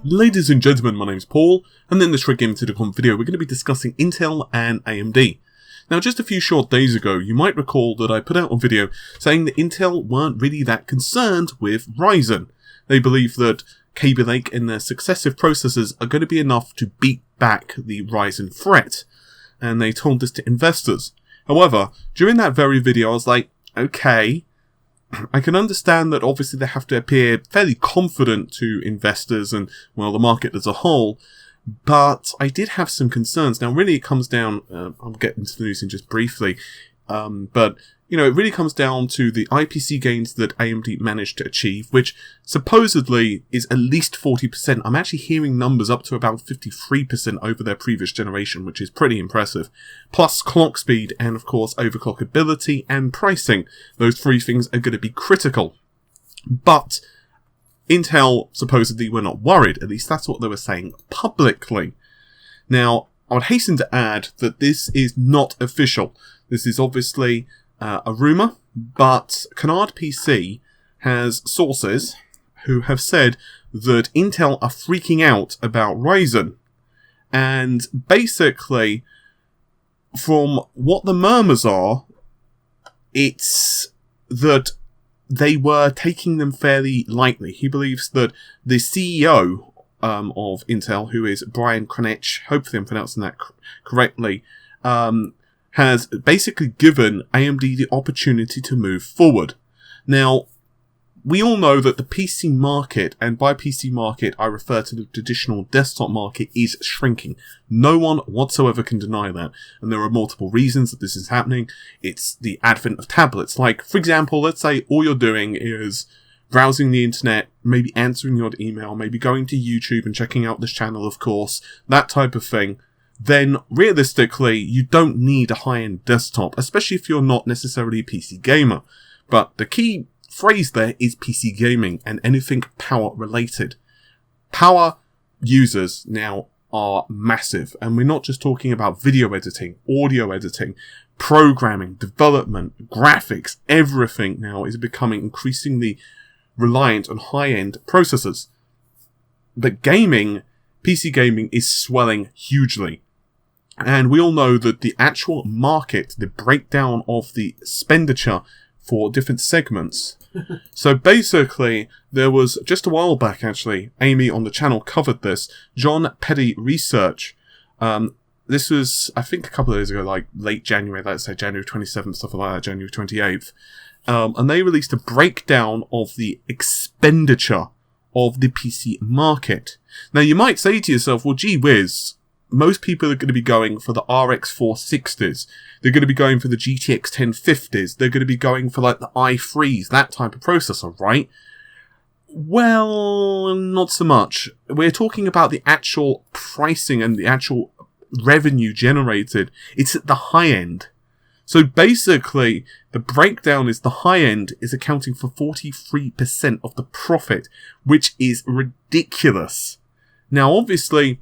Ladies and gentlemen, my name's Paul, and in this Shred Gaming Typicon video we're going to be discussing Intel and AMD. Now just a few short days ago, you might recall that I put out a video saying that Intel weren't really that concerned with Ryzen. They believe that Kaby Lake and their successive processors are going to be enough to beat back the Ryzen threat, and they told this to investors. However, during that very video I was like, okay, I can understand that obviously they have to appear fairly confident to investors and, well, the market as a whole, but I did have some concerns. Now, really it comes down, I'll get into the news in just briefly, but, you know, it really comes down to the IPC gains that AMD managed to achieve, which supposedly is at least 40%. I'm actually hearing numbers up to about 53% over their previous generation, which is pretty impressive. Plus clock speed and, of course, overclockability and pricing. Those three things are going to be critical. But Intel supposedly were not worried. At least that's what they were saying publicly. Now, I would hasten to add that this is not official. This is obviously a rumour, but CanardPC has sources who have said that Intel are freaking out about Ryzen. And basically, from what the murmurs are, it's that they were taking them fairly lightly. He believes that the CEO of Intel, who is Brian Krzanich, hopefully I'm pronouncing that correctly, has basically given AMD the opportunity to move forward. Now, we all know that the PC market, and by PC market I refer to the traditional desktop market, is shrinking. No one whatsoever can deny that. And there are multiple reasons that this is happening. It's the advent of tablets. Like, for example, let's say all you're doing is browsing the internet, maybe answering your email, maybe going to YouTube and checking out this channel, of course, that type of thing. Then realistically, you don't need a high-end desktop, especially if you're not necessarily a PC gamer. But the key phrase there is PC gaming and anything power related. Power users now are massive, and we're not just talking about video editing, audio editing, programming, development, graphics. Everything now is becoming increasingly reliant on high-end processors. But gaming, PC gaming, is swelling hugely. And we all know that the actual market, the breakdown of the expenditure for different segments. So basically, there was, just a while back actually, Amy on the channel covered this, John Petty Research. This was, I think, a couple of days ago, like late January, let's say January 27th, stuff like that, January 28th. And they released a breakdown of the expenditure of the PC market. Now, you might say to yourself, well, gee whiz, most people are going to be going for the RX 460s. They're going to be going for the GTX 1050s. They're going to be going for like the i3s, that type of processor, right? Well, not so much. We're talking about the actual pricing and the actual revenue generated. It's at the high end. So basically, the breakdown is the high end is accounting for 43% of the profit, which is ridiculous. Now, obviously,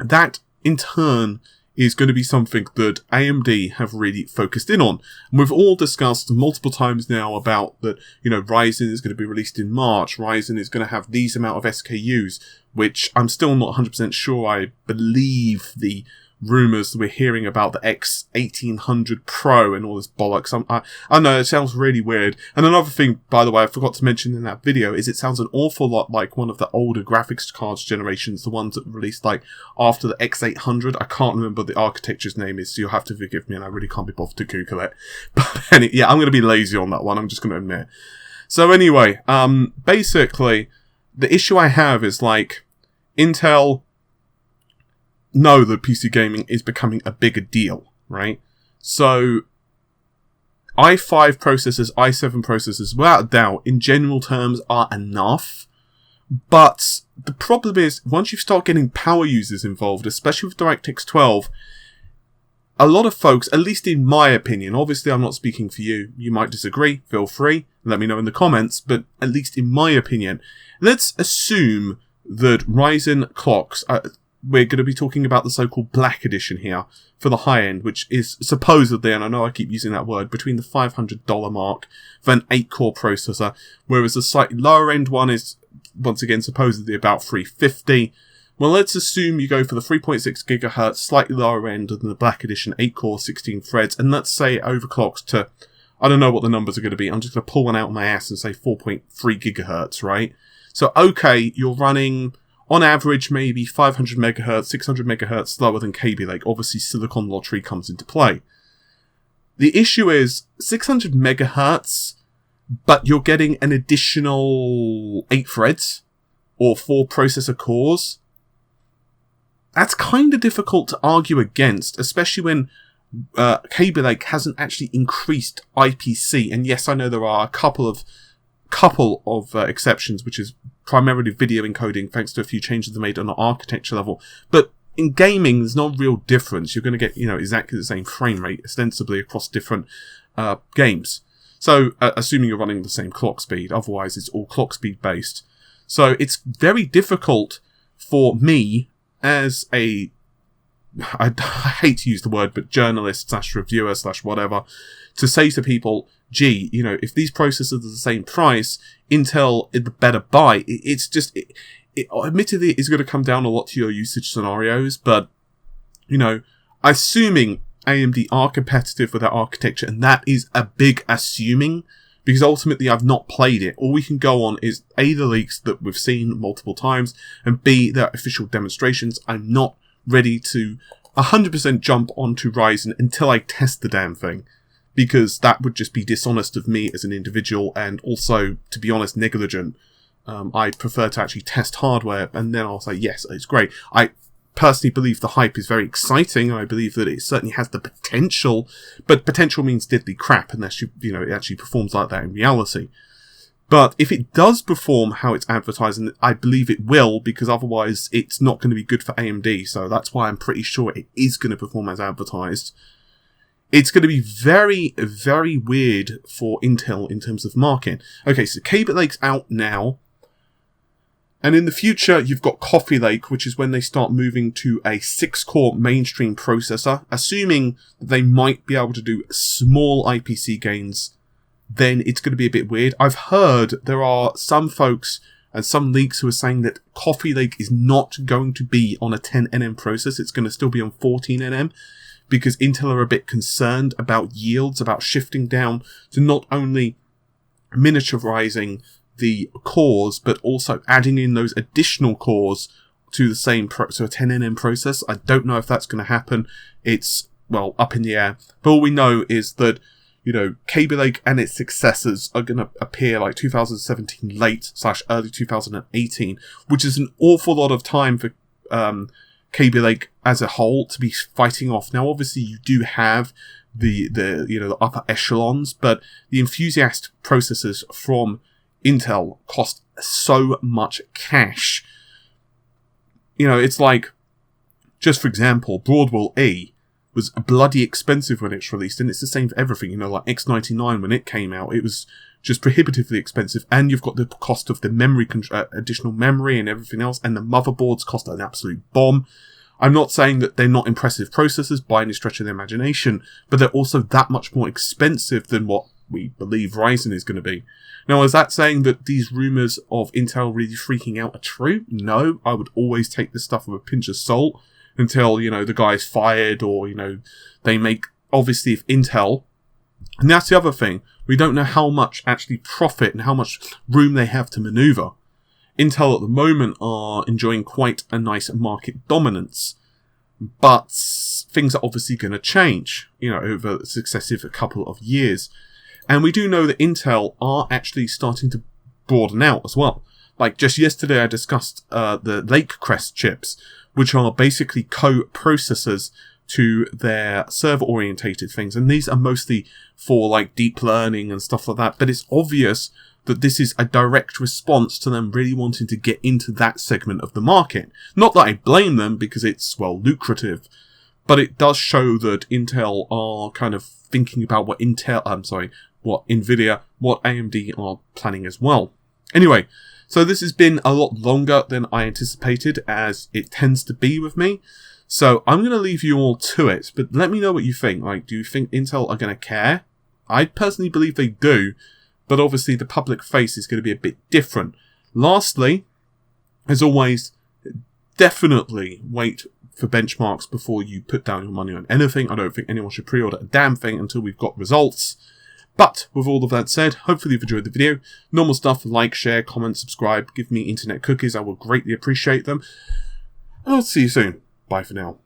that, in turn, is going to be something that AMD have really focused in on. And we've all discussed multiple times now about that, you know, Ryzen is going to be released in March. Ryzen is going to have these amount of SKUs, which I'm still not 100% sure I believe the rumours that we're hearing about the X1800 Pro and all this bollocks. I know, it sounds really weird. And another thing, by the way, I forgot to mention in that video, is it sounds an awful lot like one of the older graphics cards generations, the ones that released like after the X800. I can't remember the architecture's name is, so you'll have to forgive me, and I really can't be bothered to Google it. But anyway, yeah, I'm going to be lazy on that one, I'm just going to admit. So anyway, basically, the issue I have is like, Intel know that PC gaming is becoming a bigger deal, right? So, i5 processors, i7 processors, without a doubt, in general terms, are enough. But the problem is, once you start getting power users involved, especially with DirectX 12, a lot of folks, at least in my opinion, obviously I'm not speaking for you, you might disagree, feel free, let me know in the comments, but at least in my opinion, let's assume that Ryzen clocks, we're going to be talking about the so-called Black Edition here for the high end, which is supposedly, and I know I keep using that word, between the $500 mark for an 8-core processor, whereas the slightly lower end one is once again supposedly about 350. Well, let's assume you go for the 3.6 gigahertz, slightly lower end than the Black Edition 8-core, 16 threads, and let's say it overclocks to, I don't know what the numbers are going to be, I'm just going to pull one out of my ass and say 4.3 gigahertz, right? So, okay, you're running, on average, maybe 500 megahertz, 600 megahertz slower than Kaby Lake. Obviously, Silicon Lottery comes into play. The issue is 600 megahertz, but you're getting an additional 8 threads or 4 processor cores. That's kind of difficult to argue against, especially when Kaby Lake hasn't actually increased IPC. And yes, I know there are a couple of exceptions, which is primarily video encoding, thanks to a few changes they made on an architecture level. But in gaming, there's no real difference. You're going to get, exactly the same frame rate, ostensibly, across different games. So, assuming you're running the same clock speed, otherwise it's all clock speed based. So, it's very difficult for me as I hate to use the word, but journalist / reviewer / whatever, to say to people, gee, if these processors are the same price, Intel is the better buy. Admittedly, it's going to come down a lot to your usage scenarios, but, assuming AMD are competitive with their architecture, and that is a big assuming, because ultimately I've not played it. All we can go on is A, the leaks that we've seen multiple times, and B, their official demonstrations. I'm not ready to 100% jump onto Ryzen until I test the damn thing, because that would just be dishonest of me as an individual, and also, to be honest, negligent. I prefer to actually test hardware, and then I'll say, yes, it's great. I personally believe the hype is very exciting, and I believe that it certainly has the potential, but potential means diddly crap unless it actually performs like that in reality. But if it does perform how it's advertised, and I believe it will, because otherwise it's not going to be good for AMD, so that's why I'm pretty sure it is going to perform as advertised. It's going to be very, very weird for Intel in terms of marketing. Okay, so Kaby Lake's out now. And in the future, you've got Coffee Lake, which is when they start moving to a 6-core mainstream processor. Assuming that they might be able to do small IPC gains, then it's going to be a bit weird. I've heard there are some folks and some leaks who are saying that Coffee Lake is not going to be on a 10nm process. It's going to still be on 14nm, because Intel are a bit concerned about yields, about shifting down to not only miniaturizing the cores, but also adding in those additional cores to the same so a 10nm process. I don't know if that's going to happen. It's, well, up in the air. But all we know is that, Kaby Lake and its successors are going to appear like 2017 late / early 2018, which is an awful lot of time for Kaby Lake as a whole to be fighting off. Now, obviously, you do have the upper echelons, but the enthusiast processors from Intel cost so much cash. It's like, just for example, Broadwell-e was bloody expensive when it's released, and it's the same for everything. Like X99 when it came out, it was just prohibitively expensive, and you've got the cost of the memory, additional memory and everything else, and the motherboards cost an absolute bomb. I'm not saying that they're not impressive processors by any stretch of the imagination, but they're also that much more expensive than what we believe Ryzen is going to be. Now, is that saying that these rumours of Intel really freaking out are true? No, I would always take this stuff with a pinch of salt until, the guy's fired, or, they make, obviously, if Intel, and that's the other thing, we don't know how much actually profit and how much room they have to manoeuvre. Intel at the moment are enjoying quite a nice market dominance, but things are obviously going to change, over a successive couple of years. And we do know that Intel are actually starting to broaden out as well. Like just yesterday I discussed the Lake chips, which are basically co-processors to their server-orientated things. And these are mostly for like deep learning and stuff like that. But it's obvious that this is a direct response to them really wanting to get into that segment of the market. Not that I blame them, because it's, well, lucrative. But it does show that Intel are kind of thinking about what Nvidia, what AMD are planning as well. Anyway, so this has been a lot longer than I anticipated, as it tends to be with me. So I'm going to leave you all to it, but let me know what you think. Like, do you think Intel are going to care? I personally believe they do, but obviously the public face is going to be a bit different. Lastly, as always, definitely wait for benchmarks before you put down your money on anything. I don't think anyone should pre-order a damn thing until we've got results. But with all of that said, hopefully you've enjoyed the video. Normal stuff, like, share, comment, subscribe, give me internet cookies. I will greatly appreciate them. And I'll see you soon. Bye for now.